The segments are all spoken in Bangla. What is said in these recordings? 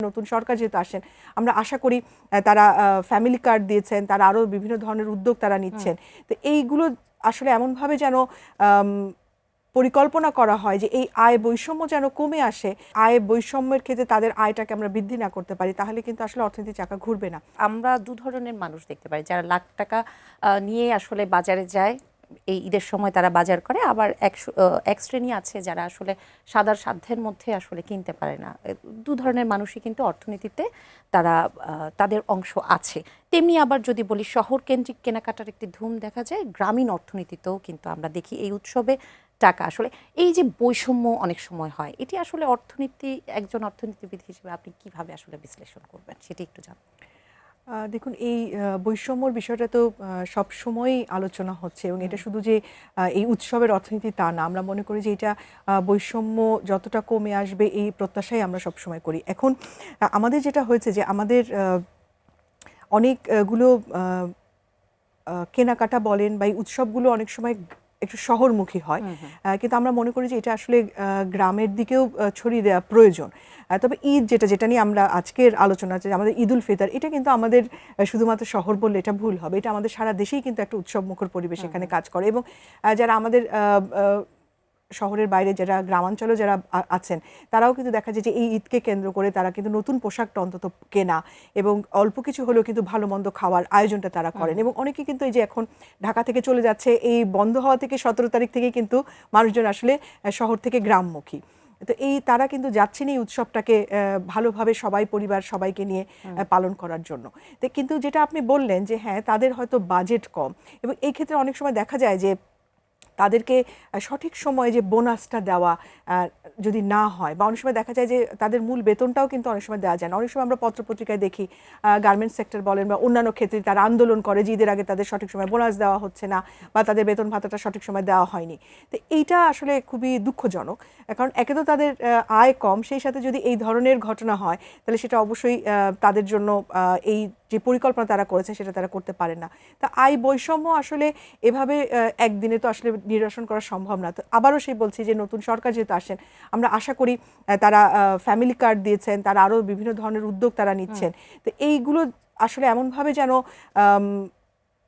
নতুন সরকার যেহেতু আসেন আমরা আশা করি তারা ফ্যামিলি কার্ড দিয়েছেন, তারা আরো বিভিন্ন ধরনের উদ্যোগ তারা নিচ্ছেন। তো এইগুলো আসলে এমনভাবে যেন পরিকল্পনা করা হয় যে এই আয় বৈষম্য যেন কমে আসে, আয় বৈষম্যের ক্ষেত্রে তাদের আয়টাকে আমরা বৃদ্ধি না করতে পারি, তাহলে কিন্তু আসলে অর্থনীতির চাকা ঘুরবে না। আমরা দু ধরনের মানুষ দেখতে পাই, যারা লাখ টাকা নিয়ে আসলে বাজারে যায়, এই ঈদের সময় তারা বাজার করে, আবার এক শ্রেণী আছে যারা আসলে সাদার সাধ্যের মধ্যে আসলে কিনতে পারে না। দু ধরনের মানুষই কিন্তু অর্থনীতিতে তারা তাদের অংশ আছে। তেমনি আবার যদি বলি শহর কেন্দ্রিক কেনাকাটার একটি ধুম দেখা যায়, গ্রামীণ অর্থনীতিতেও কিন্তু আমরা দেখি এই উৎসবে টাকা আসলে এই যে বৈষম্য অনেক সময় হয়, এটি আসলে একজন অর্থনীতিবিদ হিসেবে আপনি কিভাবে আসলে বিশ্লেষণ করবেন সেটি একটু জানতে। দেখুন, এই বৈষম্যর বিষয়টা তো সবসময়ই আলোচনা হচ্ছে এবং এটা শুধু যে এই উৎসবের অর্থনীতি তা না। আমরা মনে করি যে এটা বৈষম্য যতটা কমে আসবে এই প্রত্যাশাই আমরা সবসময় করি। এখন আমাদের যেটা হয়েছে যে আমাদের অনেকগুলো কেনাকাটা বলেন বা এই উৎসবগুলো অনেক সময় একটু শহরমুখী হয়, কিন্তু আমরা মনে করি যে এটা আসলে গ্রামের দিকেও ছড়িয়ে দেওয়া প্রয়োজন। তবে ঈদ যেটা নিয়ে আমরা আজকের আলোচনা আছে, আমাদের ঈদ উল ফিতর, এটা কিন্তু আমাদের শুধুমাত্র শহর বললে এটা ভুল হবে। এটা আমাদের সারা দেশেই কিন্তু একটা উৎসবমুখর পরিবেশ এখানে কাজ করে এবং যারা আমাদের শহরের বাইরে যারা গ্রামাঞ্চলে যারা আছেন তারাও কিন্তু দেখা যায় যে এই ঈদকে কেন্দ্র করে তারা কিন্তু নতুন পোশাকটা অন্তত কেনা এবং অল্প কিছু হলেও কিন্তু ভালো মন্দ খাওয়ার আয়োজনটা তারা করেন। এবং অনেকে কিন্তু এই যে এখন ঢাকা থেকে চলে যাচ্ছে, এই বন্ধ হওয়া থেকে 17 তারিখ থেকে কিন্তু মানুষজন আসলে শহর থেকে গ্রামমুখী। তো এই তারা কিন্তু যাচ্ছেন এই উৎসবটাকে ভালোভাবে সবাই পরিবার সবাইকে নিয়ে পালন করার জন্য। তো কিন্তু যেটা আপনি বললেন যে হ্যাঁ, তাদের হয়তো বাজেট কম এবং এই ক্ষেত্রে অনেক সময় দেখা যায় যে তাদেরকে সঠিক সময়ে যে বোনাসটা দেওয়া যদি না হয়, বা অনেক সময় দেখা যায় যে তাদের মূল বেতনটাও কিন্তু অনেক সময় দেওয়া যায় না। অনেক সময় আমরা পত্রপত্রিকায় দেখি গার্মেন্টস সেক্টর বলেন বা অন্যান্য ক্ষেত্রে তারা আন্দোলন করে যে ঈদের আগে তাদের সঠিক সময় বোনাস দেওয়া হচ্ছে না বা তাদের বেতন ভাতাটা সঠিক সময় দেওয়া হয়নি। তো এইটা আসলে খুবই দুঃখজনক, কারণ একে তো তাদের আয় কম, সেই সাথে যদি এই ধরনের ঘটনা হয় তাহলে সেটা অবশ্যই তাদের জন্য এই যে পরিকল্পনা তারা করেছে সেটা তারা করতে পারে না। তা আয় বৈষম্য আসলে এভাবে একদিনে তো আসলে নিরসন করা সম্ভব না। তো আবারও বলছি যে নতুন সরকার যেহেতু আসেন আমরা আশা করি তারা ফ্যামিলি কার্ড দিয়েছেন, তারা আরও বিভিন্ন ধরনের উদ্যোগ তারা নিচ্ছেন। তো এইগুলো আসলে এমনভাবে যেন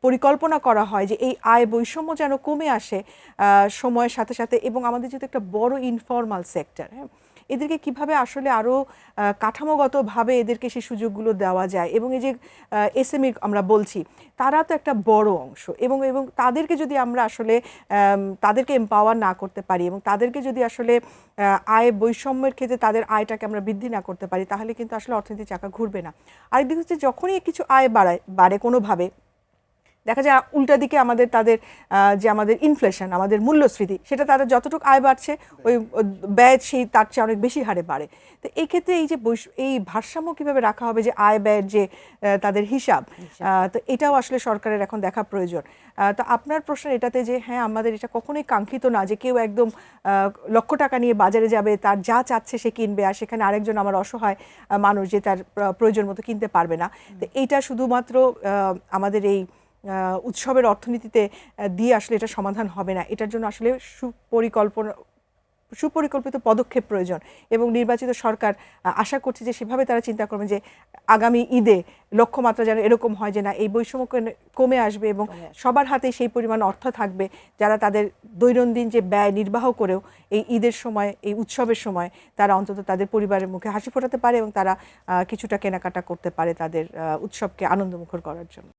পরিকল্পনা করা হয় যে এই আয় বৈষম্য যেন কমে আসে সময়ের সাথে সাথে। এবং আমাদের যেহেতু একটা বড় ইনফর্মাল সেক্টর, হ্যাঁ, এদেরকে কিভাবে আসলে আরও কাঠামোগতভাবে এদেরকে সেই সুযোগগুলো দেওয়া যায়। এবং এই যে এসএমই আমরা বলছি, তারা তো একটা বড় অংশ এবং এবং তাদেরকে যদি আমরা আসলে তাদেরকে এম্পাওয়ার না করতে পারি এবং তাদেরকে যদি আসলে আয় বৈষম্যের ক্ষেত্রে তাদের আয়টাকে আমরা বৃদ্ধি না করতে পারি, তাহলে কিন্তু আসলে অর্থনীতির চাকা ঘুরবে না। আরেকদিক হচ্ছে যখনই কিছু আয় বাড়ে কোনোভাবে, দেখা যায় উল্টা দিকে তাদের যে আমাদের ইনফ্লেশন, আমাদের মূল্যস্ফীতি, সেটা তারা যতটুকু আয় বাড়ছে ওই ব্যয় সেই তার চেয়ে অনেক বেশি হারে বাড়ে। তো এই ক্ষেত্রে এই যে এই ভারসাম্য কীভাবে রাখা হবে, যে আয় ব্যয়ের যে তাদের হিসাব, তো এটাও আসলে সরকারের এখন দেখা প্রয়োজন। তো আপনার প্রশ্ন এটাতে যে হ্যাঁ, আমাদের এটা কখনোই কাঙ্ক্ষিত না যে কেউ একদম লক্ষ টাকা নিয়ে বাজারে যাবে, তার যা চাচ্ছে সে কিনবে, আর সেখানে আরেকজন আমার অসহায় মানুষ যে তার প্রয়োজন মতো কিনতে পারবে না। তো এইটা শুধুমাত্র আমাদের এই উৎসবের অর্থনীতিতে দিয়ে আসলে এটা সমাধান হবে না। এটার জন্য আসলে সুপরিকল্পিত পদক্ষেপ প্রয়োজন এবং নির্বাচিত সরকার আশা করছে যে সেভাবে তারা চিন্তা করবেন যে আগামী ঈদে লক্ষ্যমাত্রা যেন এরকম হয় যে না, এই বৈষম্য কমে আসবে এবং সবার হাতে সেই পরিমাণ অর্থ থাকবে যারা তাদের দৈনন্দিন যে ব্যয় নির্বাহ করেও এই ঈদের সময়, এই উৎসবের সময় তারা অন্তত তাদের পরিবারের মুখে হাসি ফোটাতে পারে এবং তারা কিছুটা কেনাকাটা করতে পারে তাদের উৎসবকে আনন্দমুখর করার জন্য।